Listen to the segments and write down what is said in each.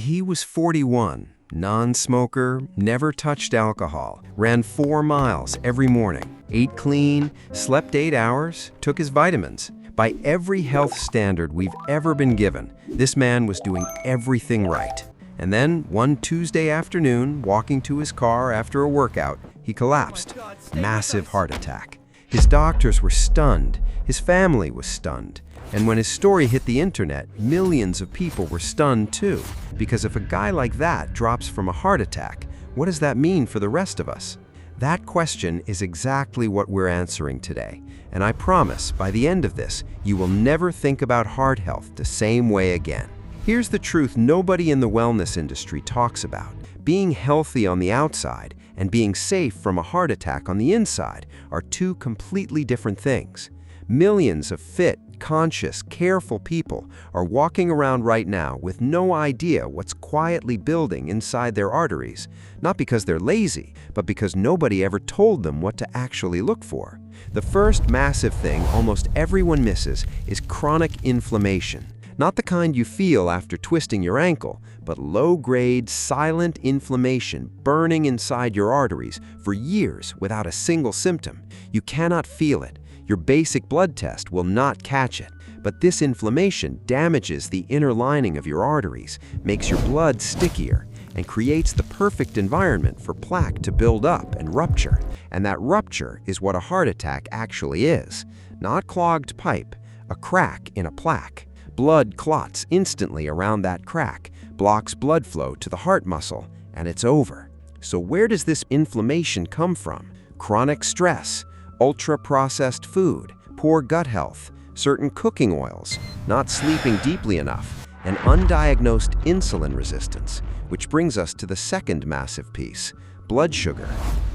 He was 41, non-smoker, never touched alcohol, ran 4 miles every morning, ate clean, slept 8 hours, took his vitamins. By every health standard we've ever been given, this man was doing everything right. And then, one Tuesday afternoon, walking to his car after a workout, he collapsed. Massive heart attack. His doctors were stunned. His family was stunned. And when his story hit the internet, millions of people were stunned too. Because if a guy like that drops from a heart attack, what does that mean for the rest of us? That question is exactly what we're answering today. And I promise, by the end of this, you will never think about heart health the same way again. Here's the truth nobody in the wellness industry talks about. Being healthy on the outside and being safe from a heart attack on the inside are two completely different things. Millions of fit, conscious, careful people are walking around right now with no idea what's quietly building inside their arteries, not because they're lazy, but because nobody ever told them what to actually look for. The first massive thing almost everyone misses is chronic inflammation. Not the kind you feel after twisting your ankle, but low-grade, silent inflammation burning inside your arteries for years without a single symptom. You cannot feel it. Your basic blood test will not catch it. But this inflammation damages the inner lining of your arteries, makes your blood stickier, and creates the perfect environment for plaque to build up and rupture. And that rupture is what a heart attack actually is. Not clogged pipe, a crack in a plaque. Blood clots instantly around that crack, blocks blood flow to the heart muscle, and it's over. So where does this inflammation come from? Chronic stress, ultra-processed food, poor gut health, certain cooking oils, not sleeping deeply enough, and undiagnosed insulin resistance, which brings us to the second massive piece, blood sugar.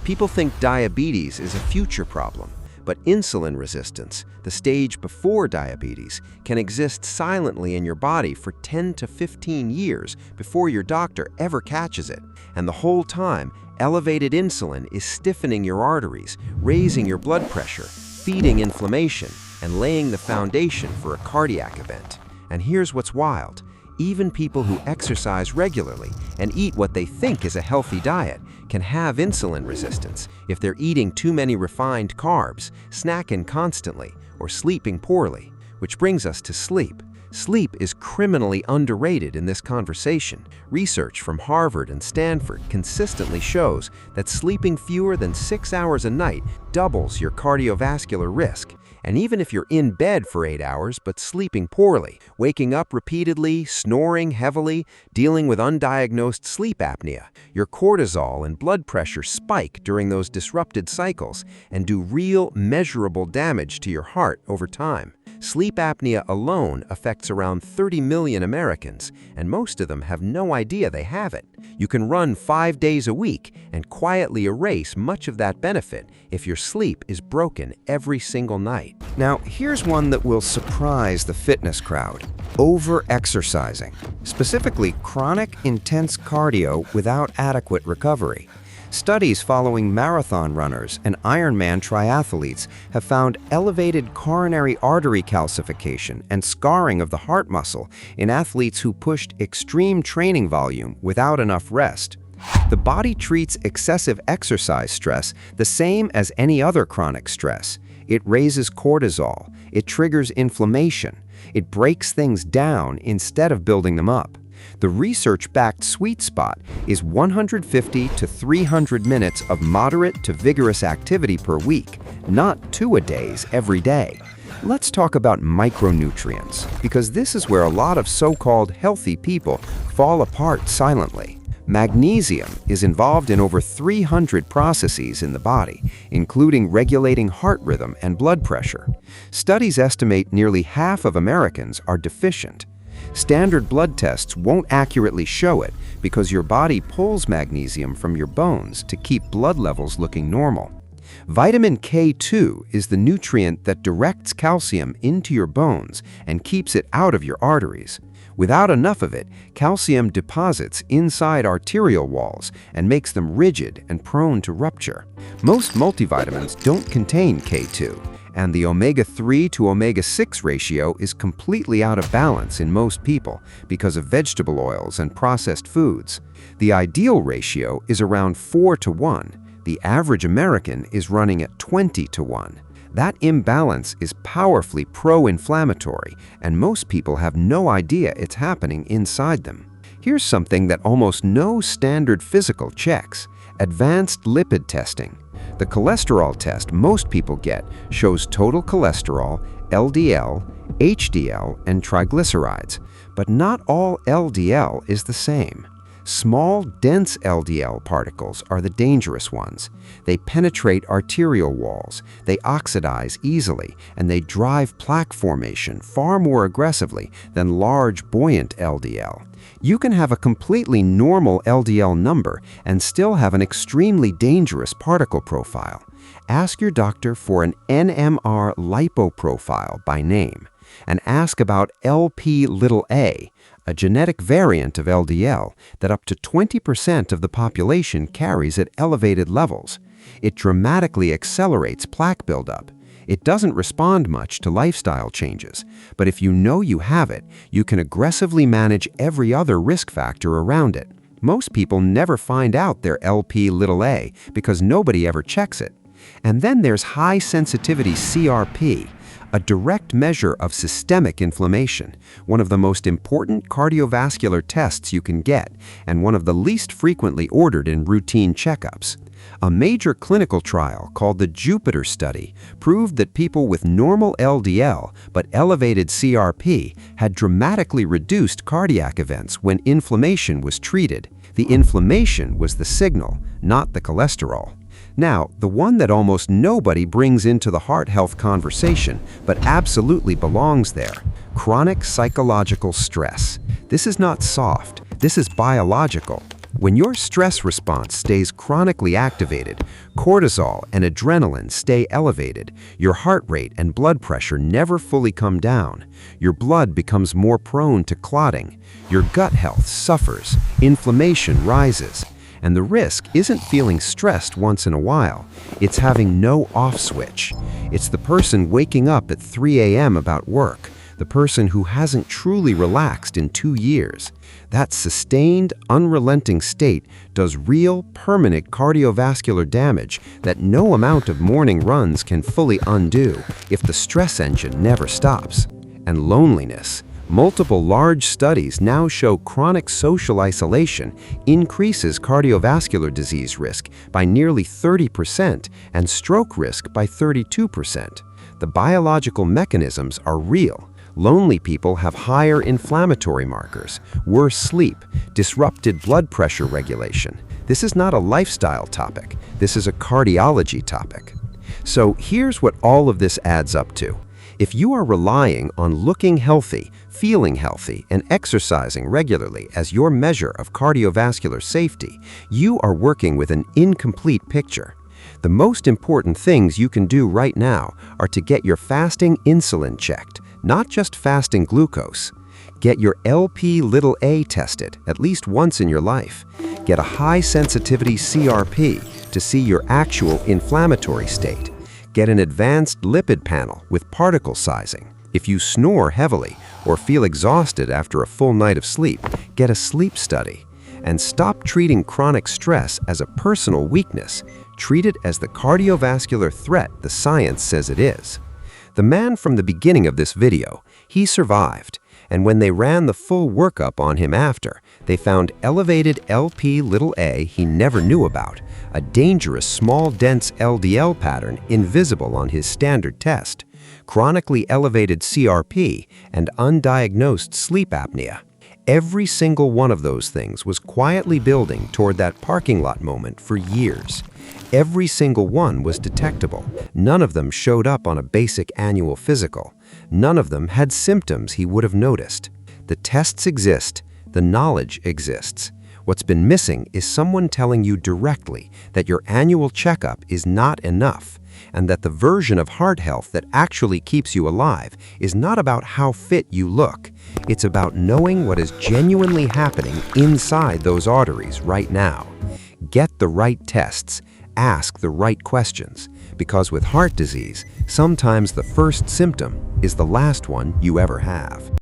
People think diabetes is a future problem. But insulin resistance, the stage before diabetes, can exist silently in your body for 10 to 15 years before your doctor ever catches it. And the whole time, elevated insulin is stiffening your arteries, raising your blood pressure, feeding inflammation, and laying the foundation for a cardiac event. And here's what's wild. Even people who exercise regularly and eat what they think is a healthy diet can have insulin resistance if they're eating too many refined carbs, snacking constantly, or sleeping poorly. Which brings us to sleep. Sleep is criminally underrated in this conversation. Research from Harvard and Stanford consistently shows that sleeping fewer than 6 hours a night doubles your cardiovascular risk. And even if you're in bed for 8 hours but sleeping poorly, waking up repeatedly, snoring heavily, dealing with undiagnosed sleep apnea, your cortisol and blood pressure spike during those disrupted cycles and do real, measurable damage to your heart over time. Sleep apnea alone affects around 30 million Americans, and most of them have no idea they have it. You can run 5 days a week and quietly erase much of that benefit if your sleep is broken every single night. Now, here's one that will surprise the fitness crowd. Over-exercising, specifically chronic, intense cardio without adequate recovery. Studies following marathon runners and Ironman triathletes have found elevated coronary artery calcification and scarring of the heart muscle in athletes who pushed extreme training volume without enough rest. The body treats excessive exercise stress the same as any other chronic stress. It raises cortisol, it triggers inflammation, it breaks things down instead of building them up. The research-backed sweet spot is 150 to 300 minutes of moderate to vigorous activity per week, not 2-a-days every day. Let's talk about micronutrients, because this is where a lot of so-called healthy people fall apart silently. Magnesium is involved in over 300 processes in the body, including regulating heart rhythm and blood pressure. Studies estimate nearly half of Americans are deficient. Standard blood tests won't accurately show it because your body pulls magnesium from your bones to keep blood levels looking normal. Vitamin K2 is the nutrient that directs calcium into your bones and keeps it out of your arteries. Without enough of it, calcium deposits inside arterial walls and makes them rigid and prone to rupture. Most multivitamins don't contain K2, And the omega-3 to omega-6 ratio is completely out of balance in most people because of vegetable oils and processed foods. The ideal ratio is around 4 to 1. The average American is running at 20 to 1. That imbalance is powerfully pro-inflammatory, and most people have no idea it's happening inside them. Here's something that almost no standard physical checks: advanced lipid testing. The cholesterol test most people get shows total cholesterol, LDL, HDL, and triglycerides, but not all LDL is the same. Small, dense LDL particles are the dangerous ones. They penetrate arterial walls, they oxidize easily, and they drive plaque formation far more aggressively than large, buoyant LDL. You can have a completely normal LDL number and still have an extremely dangerous particle profile. Ask your doctor for an NMR lipo profile by name, and ask about Lp(a), a genetic variant of LDL that up to 20% of the population carries at elevated levels. It dramatically accelerates plaque buildup. It doesn't respond much to lifestyle changes, but if you know you have it, you can aggressively manage every other risk factor around it. Most people never find out their Lp(a) because nobody ever checks it. And then there's high-sensitivity CRP, a direct measure of systemic inflammation, one of the most important cardiovascular tests you can get, and one of the least frequently ordered in routine checkups. A major clinical trial called the Jupiter study proved that people with normal LDL but elevated CRP had dramatically reduced cardiac events when inflammation was treated. The inflammation was the signal, not the cholesterol. Now, the one that almost nobody brings into the heart health conversation, but absolutely belongs there: chronic psychological stress. This is not soft, this is biological. When your stress response stays chronically activated, cortisol and adrenaline stay elevated, your heart rate and blood pressure never fully come down, your blood becomes more prone to clotting, your gut health suffers, inflammation rises. And the risk isn't feeling stressed once in a while. It's having no off switch. It's the person waking up at 3 a.m. about work, the person who hasn't truly relaxed in 2 years. That sustained, unrelenting state does real, permanent cardiovascular damage that no amount of morning runs can fully undo if the stress engine never stops. And loneliness. Multiple large studies now show chronic social isolation increases cardiovascular disease risk by nearly 30% and stroke risk by 32%. The biological mechanisms are real. Lonely people have higher inflammatory markers, worse sleep, disrupted blood pressure regulation. This is not a lifestyle topic. This is a cardiology topic. So here's what all of this adds up to. If you are relying on looking healthy, feeling healthy, and exercising regularly as your measure of cardiovascular safety, you are working with an incomplete picture. The most important things you can do right now are to get your fasting insulin checked, not just fasting glucose. Get your Lp(a) tested at least once in your life. Get a high-sensitivity CRP to see your actual inflammatory state. Get an advanced lipid panel with particle sizing. If you snore heavily or feel exhausted after a full night of sleep, get a sleep study. And stop treating chronic stress as a personal weakness. Treat it as the cardiovascular threat the science says it is. The man from the beginning of this video, he survived. And when they ran the full workup on him after, they found elevated Lp(a) he never knew about, a dangerous small dense LDL pattern invisible on his standard test, chronically elevated CRP, and undiagnosed sleep apnea. Every single one of those things was quietly building toward that parking lot moment for years. Every single one was detectable. None of them showed up on a basic annual physical. None of them had symptoms he would have noticed. The tests exist. The knowledge exists. What's been missing is someone telling you directly that your annual checkup is not enough, and that the version of heart health that actually keeps you alive is not about how fit you look. It's about knowing what is genuinely happening inside those arteries right now. Get the right tests. Ask the right questions. because with heart disease, sometimes the first symptom is the last one you ever have.